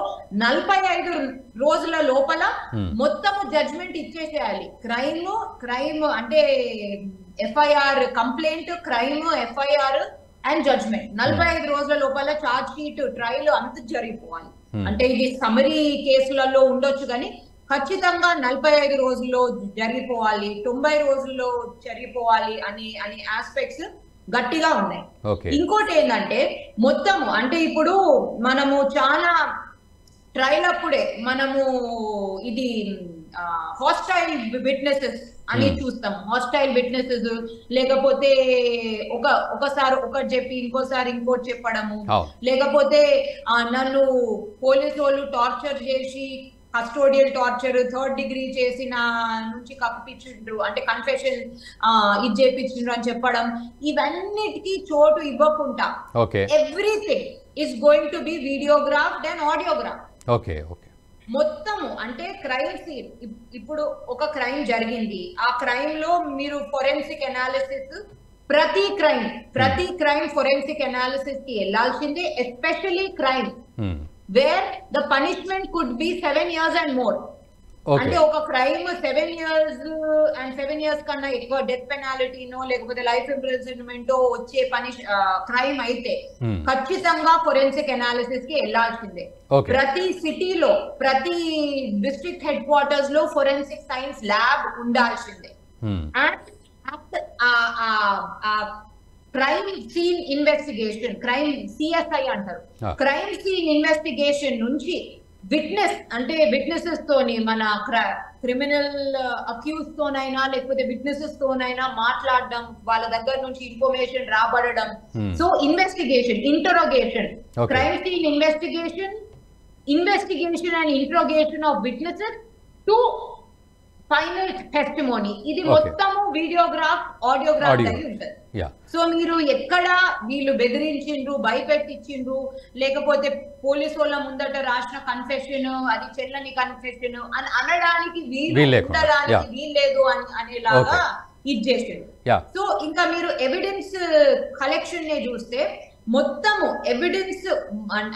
45 రోజుల లోపల మొత్తము జడ్జ్మెంట్ ఇచ్చేసేయాలి. క్రైమ్ అంటే FIR, complaint, crime, FIR and judgment 45 రోజుల లోపల ఛార్జ్ షీట్, ట్రయల్ అంత జరిగిపోవాలి. అంటే ఇది సమరీ కేసులలో ఉండొచ్చు కానీ ఖచ్చితంగా 45 రోజుల్లో జరిగిపోవాలి, 90 రోజుల్లో జరిగిపోవాలి అని ఆస్పెక్ట్స్ గట్టిగా ఉన్నాయి. ఇంకోటి ఏంటంటే మొత్తము అంటే ఇప్పుడు మనము చాలా ట్రయల్ అప్పుడే మనము ఇది హాస్టైల్ విట్నెసెస్ అని చూస్తాం. హాస్టైల్ విట్నెసెస్ లేకపోతే ఒకసారి ఒకటి చెప్పి ఇంకోసారి ఇంకోటి చెప్పడము, లేకపోతే నన్ను పోలీసు వాళ్ళు టార్చర్ చేసి కస్టోడియల్ టార్చర్ 3rd డిగ్రీ చేసిన నుంచి కప్పించిండ్రు అంటే కన్ఫెషన్ ఇది చేపించిండ్రు అని చెప్పడం, ఇవన్నిటికీ చోటు ఇవ్వకుండా everything is going to be videographed and audiograph. మొత్తము అంటే క్రైమ్ సీన్, ఇప్పుడు ఒక క్రైమ్ జరిగింది, ఆ క్రైమ్ లో మీరు ఫోరెన్సిక్ అనాలిసిస్, ప్రతి క్రైమ్ ఫోరెన్సిక్ అనాలిసిస్ కి వెళ్లాల్సిందే. Especially crime where the punishment could be 7 years and more. అంటే ఒక క్రైమ్ 7 years and 7 years కన్నా ఎక్కువ డెత్ పెనాల్టీ నో లేకపోతే లైఫ్ ఇంప్రిజన్మెంట్ వచ్చే క్రైమ్ అయితే ఖచ్చితంగా ఫోరెన్సిక్ అనాలిసిస్ కి వెళ్లాల్సిందే. ప్రతి సిటీలో, ప్రతి డిస్ట్రిక్ట్ హెడ్ క్వార్టర్స్ లో ఫోరెన్సిక్ సైన్స్ ల్యాబ్ ఉండాల్సిందే. And crime scene investigation, crime CSI అంటారు, క్రైమ్ సీన్ ఇన్వెస్టిగేషన్ నుంచి విట్నెసెస్ తోని మన క్రిమినల్ అక్యూజ్ తోనైనా లేకపోతే విట్నెసెస్ తోనైనా మాట్లాడడం, వాళ్ళ దగ్గర నుంచి ఇన్ఫర్మేషన్ రాబడడం. So investigation, interrogation, crime scene investigation and interrogation of witnesses to final testimony. ఇది మొత్తము వీడియోగ్రాఫ్, ఆడియోగ్రాఫ్ అయి ఉంటుంది. సో మీరు ఎక్కడ వీళ్ళు బెదిరించిండ్రు, భయపెట్టించిండ్రు, లేకపోతే పోలీసు వాళ్ళ ముందట రాసిన కన్ఫెషన్ అది చెల్లని కన్ఫెషన్ అని అనడానికి వీల్లేదు అనేలాగా ఇది చేసిండు. సో ఇంకా మీరు ఎవిడెన్స్ కలెక్షన్ నే చూస్తే మొత్తము ఎవిడెన్స్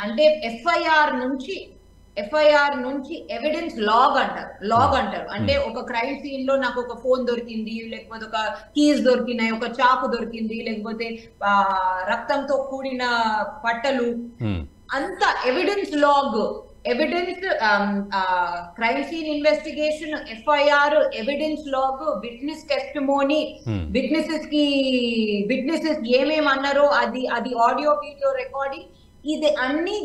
అంటే ఎఫ్ఐఆర్ నుంచి ఎవిడెన్స్ లాగ్ అంటారు. అంటే ఒక క్రైమ్ సీన్ లో నాకు ఒక ఫోన్ దొరికింది, లేకపోతే ఒక కీస్ దొరికినాయి, ఒక చాకు దొరికింది, లేకపోతే రక్తంతో కూడిన బట్టలు, అంత evidence log, evidence crime scene investigation, FIR, evidence log, witness testimony, witnesses ఏమేమి అన్నారో అది ఆడియో వీడియో రికార్డింగ్, ఇది అన్ని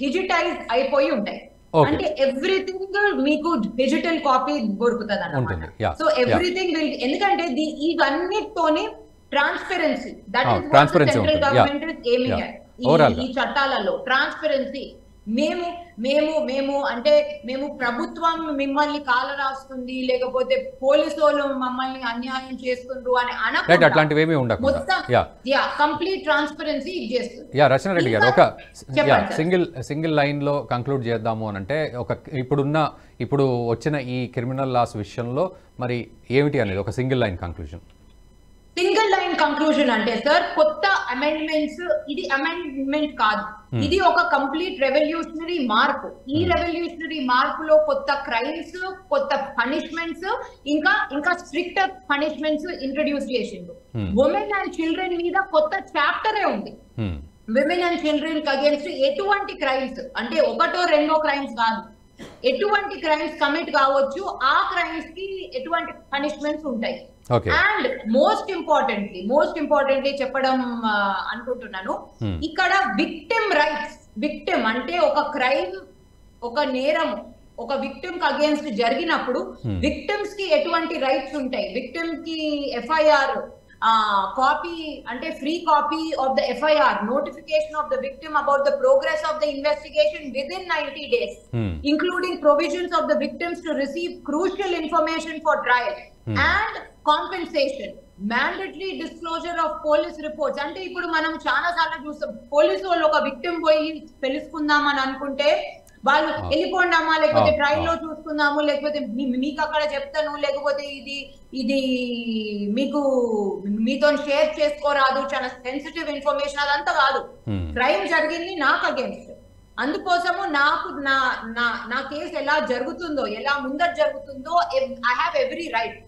డిజిటైజ్ అయిపోయి ఉంటాయి. అంటే ఎవ్రీథింగ్ మీకు డిజిటల్ కాపీ దొరుకుతుంది అన్నమాట. సో ఎవ్రీథింగ్ ఎందుకంటే ఇవన్నిటితోని transparency, that is what central government is aiming at. ఈ చట్టాలలో ట్రాన్స్పరెన్సీ. మేము ప్రభుత్వం మిమ్మల్ని కాల రాస్తుంది, లేకపోతే పోలీసు వాళ్ళు మమ్మల్ని అన్యాయం చేస్తుండ్రు అని అనకుండా అట్లాంటివేమీ ఉండకుండా కంప్లీట్ ట్రాన్స్పరెన్సీ చేస్తుంది. రచన రెడ్డి గారు, ఒక సింగిల్ లైన్ లో కంక్లూడ్ చేద్దాము అని అంటే, ఇప్పుడు వచ్చిన ఈ క్రిమినల్ లాస్ విషయంలో మరి ఏమిటి అనేది ఒక సింగిల్ లైన్ కంక్లూజన్ అంటే సార్, కొత్త అమెండ్మెంట్స్, ఇది అమెండ్మెంట్ కాదు, ఇది ఒక కంప్లీట్ రెవల్యూషనరీ మార్పు. ఈ రెవల్యూషనరీ మార్పులో కొత్త క్రైమ్స్, కొత్త పనిష్మెంట్స్, ఇంకా స్ట్రిక్టర్ పనిష్మెంట్స్ ఇంట్రడ్యూస్ చేసిండు. ఉమెన్ అండ్ చిల్డ్రన్ మీద కొత్త చాప్టరే ఉంది. విమెన్ అండ్ చిల్డ్రన్ అగేన్స్ట్ ఎటువంటి క్రైమ్స్, అంటే ఒకటో రెండో క్రైమ్స్ కాదు, ఎటువంటి క్రైమ్స్ కమిట్ కావచ్చు, ఆ క్రైమ్స్ కి ఎటువంటి పనిష్మెంట్స్ ఉంటాయి. అండ్ మోస్ట్ ఇంపార్టెంట్లీ చెప్పడం అనుకుంటున్నాను, ఇక్కడ విక్టిమ్ రైట్స్, విక్టిమ్ అంటే ఒక క్రైమ్, ఒక నేరం ఒక విక్టిమ్ కి అగేన్స్ట్ జరిగినప్పుడు విక్టిమ్స్ కి ఎటువంటి రైట్స్ ఉంటాయి. విక్టిమ్ కి ఎఫ్ఐఆర్ కాపీ అంటే free copy of the FIR, notification off the victim about the progress of the investigation within 90 days, including provisions of the victims to receive crucial information for trial, and compensation, mandatory disclosure of police reports. అంటే ఇప్పుడు మనం చాలా సార్లు చూస్తాం, police వాళ్ళు ఒక victim పోయి తెలుసుకుందాం అని అనుకుంటే వాళ్ళు వెళ్ళిపోండామా, లేకపోతే ట్రైల్ లో చూసుకుందాము, లేకపోతే మీకు అక్కడ చెప్తాను, లేకపోతే ఇది మీతో షేర్ చేసుకోరాదు, చాలా సెన్సిటివ్ ఇన్ఫర్మేషన్, అదంతా కాదు. క్రైమ్ జరిగింది నాకు అగేన్స్ట్, అందుకోసము నాకు నా కేసు ఎలా జరుగుతుందో, ఎలా ముందర జరుగుతుందో, I have every right.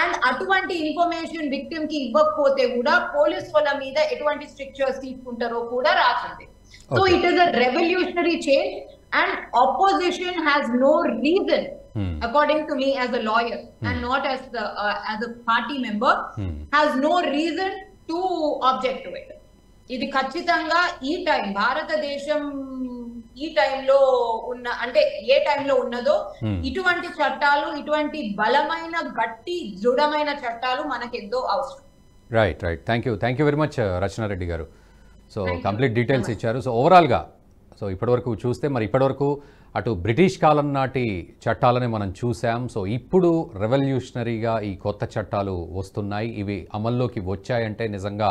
And అటువంటి ఇన్ఫర్మేషన్ విక్టిమ్ కి ఇవ్వకపోతే కూడా పోలీస్ వాళ్ళ మీద ఎటువంటి స్ట్రిక్చర్స్ తీసుకుంటారో కూడా రాసింది. So it is a revolutionary change. And opposition has no reason, according to me as a lawyer and not as a party member, has no reason to object to it. ఇది ఖచ్చితంగా ఈ time భారతదేశం ఈ టైంలో ఉన్న, అంటే ఏ టైంలో ఉన్నదో ఇటువంటి చట్టాలు, ఇటువంటి బలమైన గట్టి దృఢమైన చట్టాలు మనకెంతో అవసరం. Right. Thank you very much Rachana Reddy garu. So complete details ఇచ్చారు. సో ఓవరాల్గా ఇప్పటివరకు చూస్తే మరి ఇప్పటివరకు అటు బ్రిటిష్ కాలం నాటి చట్టాలని మనం చూసాం. సో ఇప్పుడు రెవల్యూషనరీగా ఈ కొత్త చట్టాలు వస్తున్నాయి. ఇవి అమల్లోకి వచ్చాయంటే నిజంగా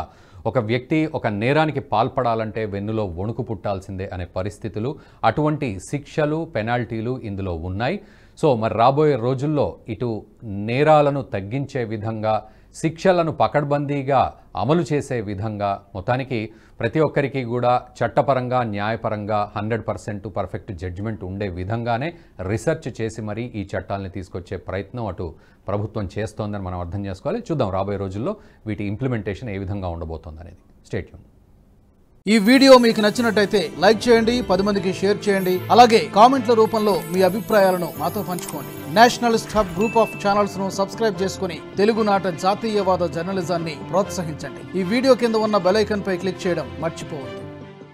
ఒక వ్యక్తి ఒక నేరానికి పాల్పడాలంటే వెన్నులో వణుకు పుట్టాల్సిందే అనే పరిస్థితులు, అటువంటి శిక్షలు, పెనాల్టీలు ఇందులో ఉన్నాయి. సో మరి రాబోయే రోజుల్లో ఇటు నేరాలను తగ్గించే విధంగా, శిక్షలను పకడ్బందీగా అమలు చేసే విధంగా, మొత్తానికి ప్రతి ఒక్కరికి కూడా చట్టపరంగా, న్యాయపరంగా 100% పర్ఫెక్ట్ జడ్జిమెంట్ ఉండే విధంగానే రీసెర్చ్ చేసి మరి ఈ చట్టాలని తీసుకొచ్చే ప్రయత్నం అటు ప్రభుత్వం చేస్తోందని మనం అర్థం చేసుకోవాలి. చూద్దాం రాబోయే రోజుల్లో వీటి ఇంప్లిమెంటేషన్ ఏ విధంగా ఉండబోతోంది అనేది. Stay tune. ఈ వీడియో మీకు నచ్చినట్టయితే లైక్ చేయండి, 10 మందికి షేర్ చేయండి. అలాగే కామెంట్ల రూపంలో మీ అభిప్రాయాలను మాతో పంచుకోండి. Nationalist hub group of channels ను సబ్స్క్రైబ్ చేసుకుని తెలుగునాట జాతీయవాద జర్నలిజాన్ని ప్రోత్సహించండి. ఈ వీడియో కింద ఉన్న బెల్ ఐకాన్ పై క్లిక్ చేయడం మర్చిపోవద్దు.